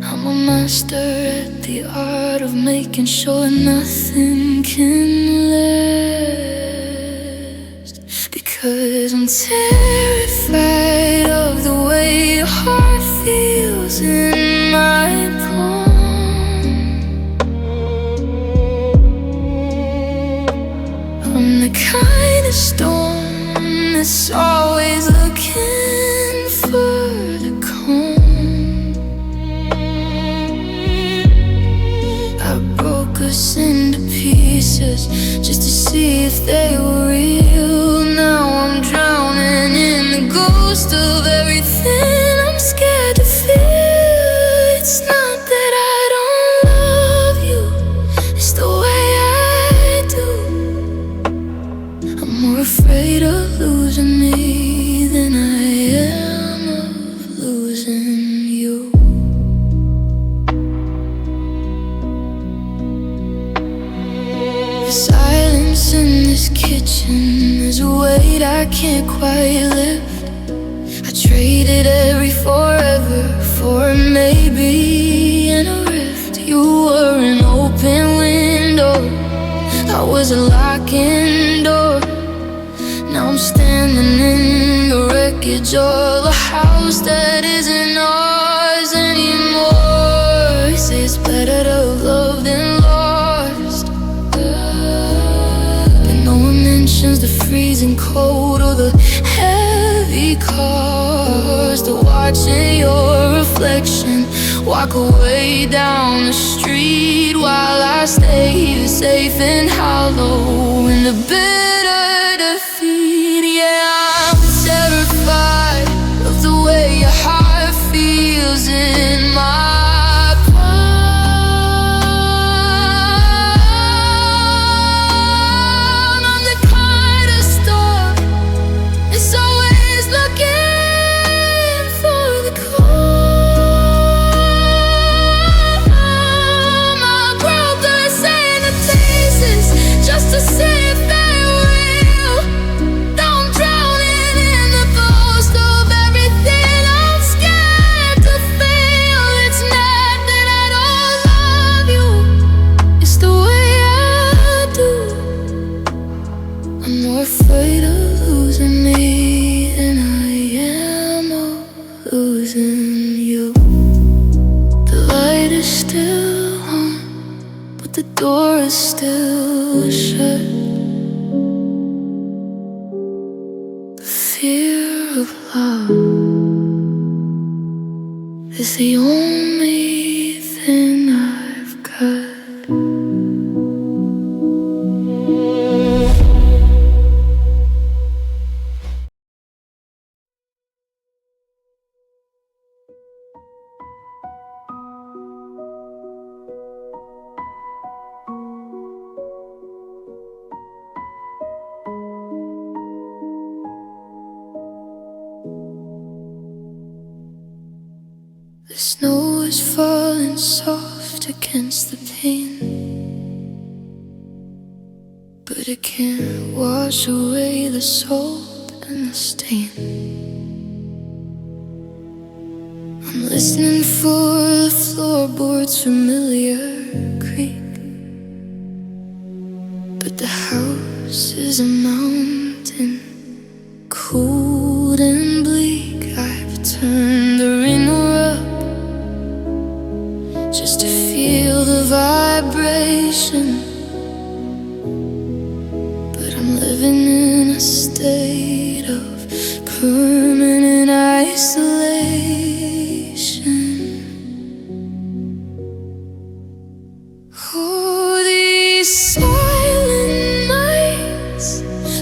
I'm a master at the art of making sure nothing can last. Because I'm terrified of the way your heart feels in my palm. I'm the kind of storm that's always looking for the calm. I broke us into pieces just to see if they were real. Now I'm drowning in the ghost of everything I'm scared to feel. It's not that I don't love you, it's the way I do. I'm more afraid of losing me than I am of losing you. The silence in this kitchen is a weight I can't quite lift. I traded every forever for a maybe and a rift. You were an open window, I was a locking door. Now I'm standing in the wreckage of a house that isn't ours anymore. You say it's better to have loved than lost, but no one mentions the freezing cold or the heavy cars. The watching your reflection walk away down the street while I stay here safe and hollow in the bitter defeat. Yeah, I'm terrified of the way your heart feels in my palm. I'm the kind of storm that's always looking for the calm. I broke us into pieces just to see if they will. Now I'm drowning in the ghost of everything I'm scared to feel. It's not that I don't love you, it's the way I do. I'm more afraid of losing me than I am of losing you. The light is still on, but the door is still shut. The fear of love is the only thing I've got. The snow is falling soft against the pane, but it can't wash away the salt and the stain. I'm listening for the floorboards' familiar creak, but the house is a mountain, cold and bleak. I've turned the ringer up just to feel the vibration, but I'm living in a state of permanent isolation. Oh, these silent nights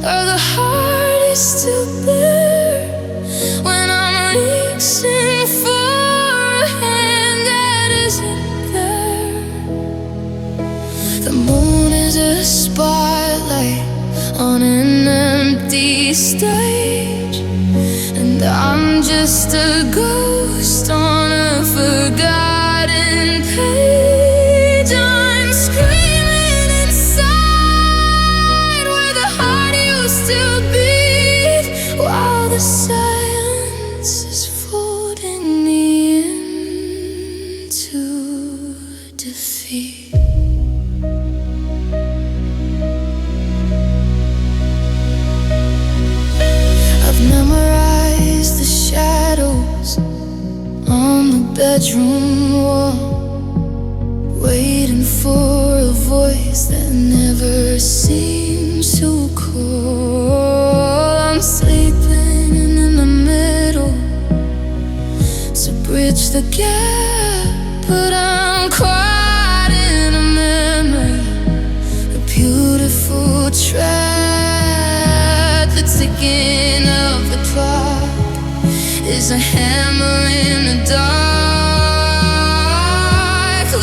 are the hardest to bear, when I'm reaching for a hand that isn't there. The moon is a spotlight on an empty stage, and I'm just a ghost on a forgotten page. I'm screaming inside where the heart used to beat, while the silence is folding me into feet. I've memorized the shadows on the bedroom wall, waiting for a voice that never seems to call. I'm sleeping in the middle to bridge the gap, but I'm caught in a memory, a beautiful trap. The ticking of the clock is a hammer in the dark,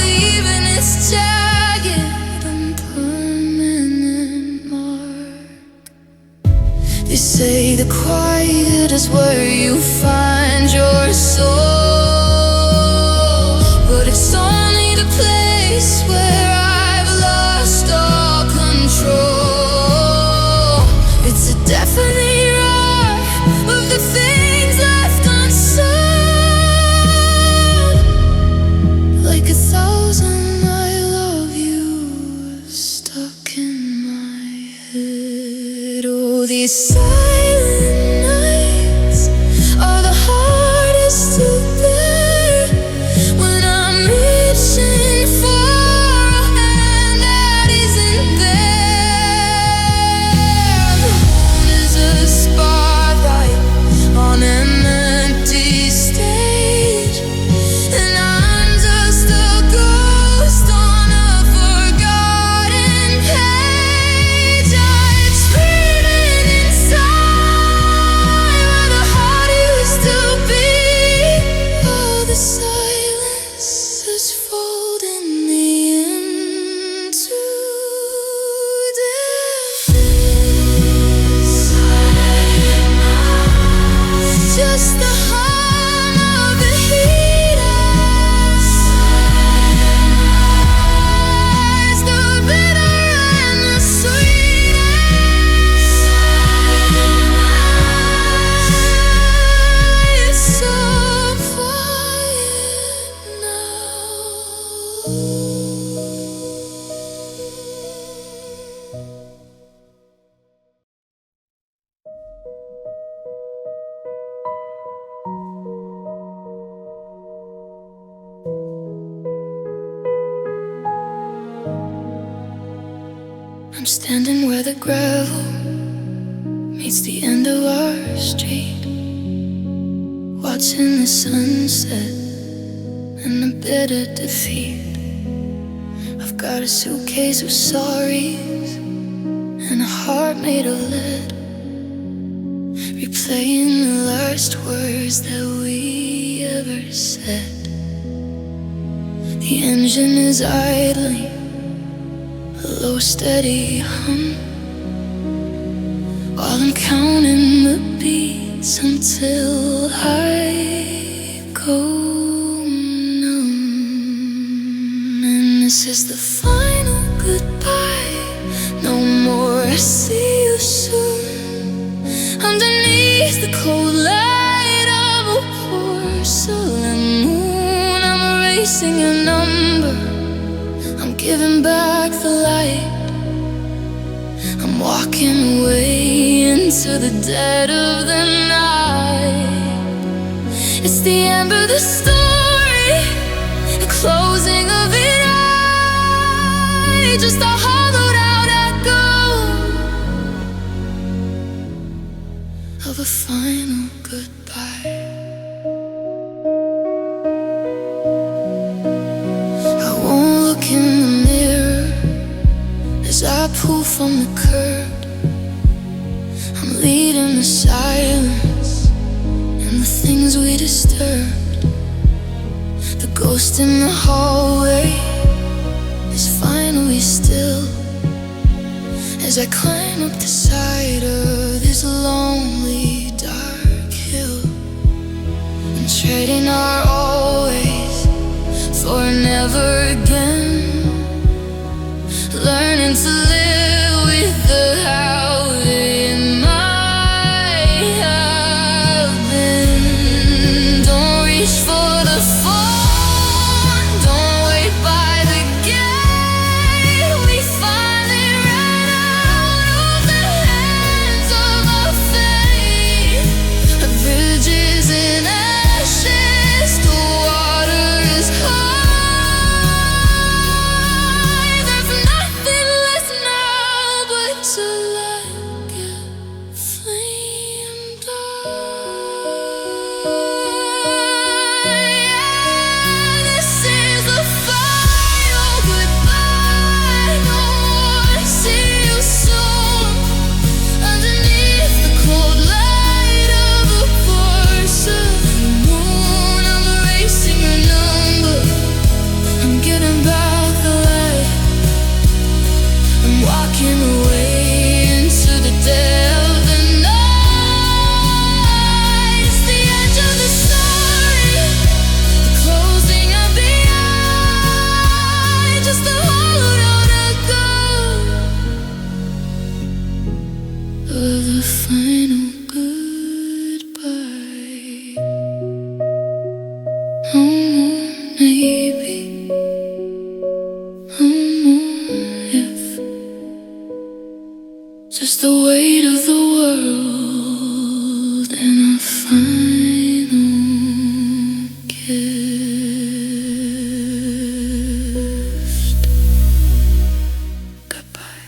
leaving its jagged and permanent mark. They say the quiet is where you find your soul, but it's only the place where I've lost all control. It's a deafening roar of the things left unsaid, like 1,000 I love you stuck in my head. Oh, these silent nights are the hardest to bear, when I'm reaching for a hand that isn't there. The moon is a spotlight on an empty stage, and I'm just a ghost on a forgotten page. It's written inside where the heart used to be. Oh, the silence is folding me into death. Just the hum of the heaters, the bitter and the sweetest. It's so quiet now. I'm standing where the gravel meets the end of our street, watching the sunset and the bitter defeat. I've got a suitcase of sorries and a heart made of lead, replaying the last words that we ever said. The engine is idling, a low steady hum, while I'm counting the beats until I go numb. And this is the final goodbye, no more see you soon. Underneath the cold light of a porcelain moon, I'm erasing your number, I'm giving back the light. I'm walking away into the dead of the night. It's the end of the story, the closing of it all, just a hollowed out echo of a final goodbye. I won't look in the mirror as I pull from the curb. I'm leading the silence and the things we disturbed. The ghost in the hallway is finally still as I climb up the side of this lonely dark hill, and trading our always for never again, learning to live with the how it might have been. Don't reach for the phone, don't wait by Just the weight of the world and a final gift. Goodbye.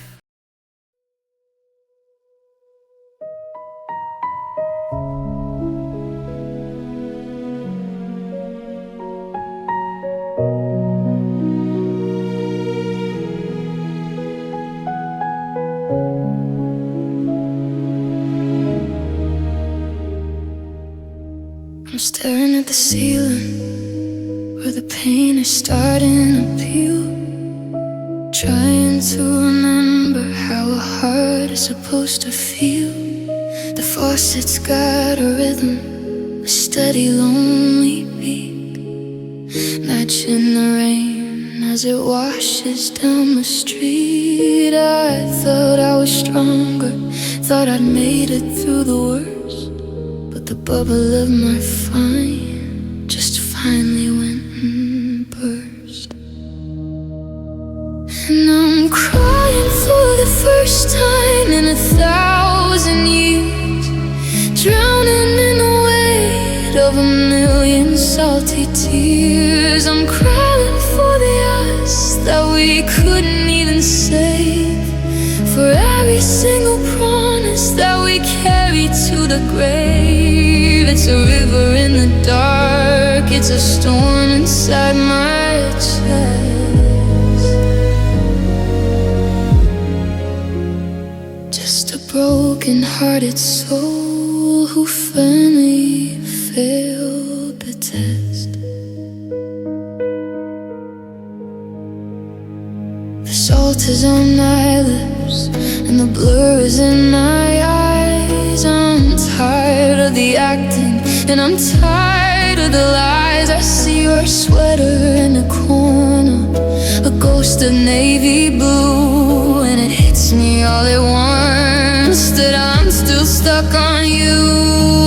I'm staring at the ceiling where the paint is starting to peel, trying to remember how a heart is supposed to feel. The faucet's got a rhythm, a steady lonely beat, matching the rain as it washes down the street. I thought I was stronger, thought I'd made it through the worst, but the bubble of my fire just finally went and burst. And I'm crying for the first time in 1,000 years, drowning in the weight of 1,000,000 salty tears. I'm crying for the us that we couldn't even save, for every single promise that we carry to the grave. It's a river in the dark, it's a storm inside my chest. Just a broken-hearted soul who finally failed the test. The salt is on my lips and the blur is in my eyes. I'm tired of the acting and I'm tired of the lies. I see your sweater in the corner, a ghost of navy blue, and it hits me all at once that I'm still stuck on you.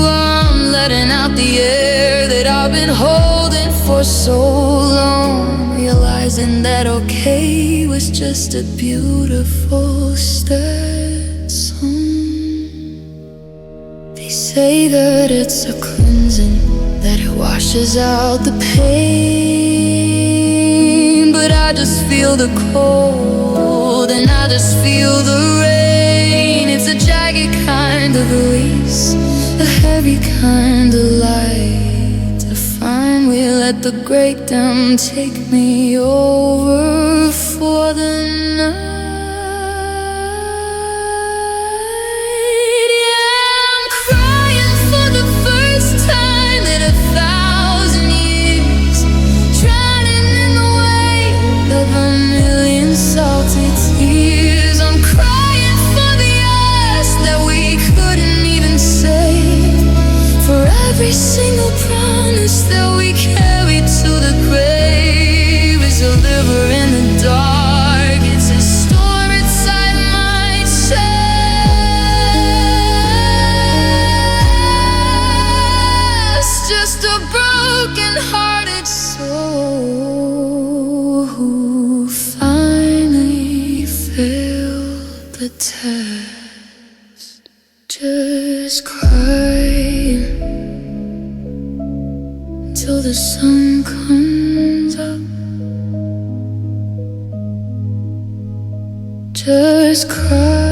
I'm letting out the air that I've been holding for so long, realizing that okay was just a beautiful start song. They say that it's a cleansing, that it washes out the pain, but I just feel the cold and I just feel the rain. It's a jagged kind of release, a heavy kind of light. To find we let the breakdown take me over for the night. Salty tears, I'm crying for the us that we couldn't even save, for every single promise that we carried to the grave. Is a river in the dark, it's a storm inside my chest. Just a broken-hearted soul who failed the test. Just crying till the sun comes up. Just cry.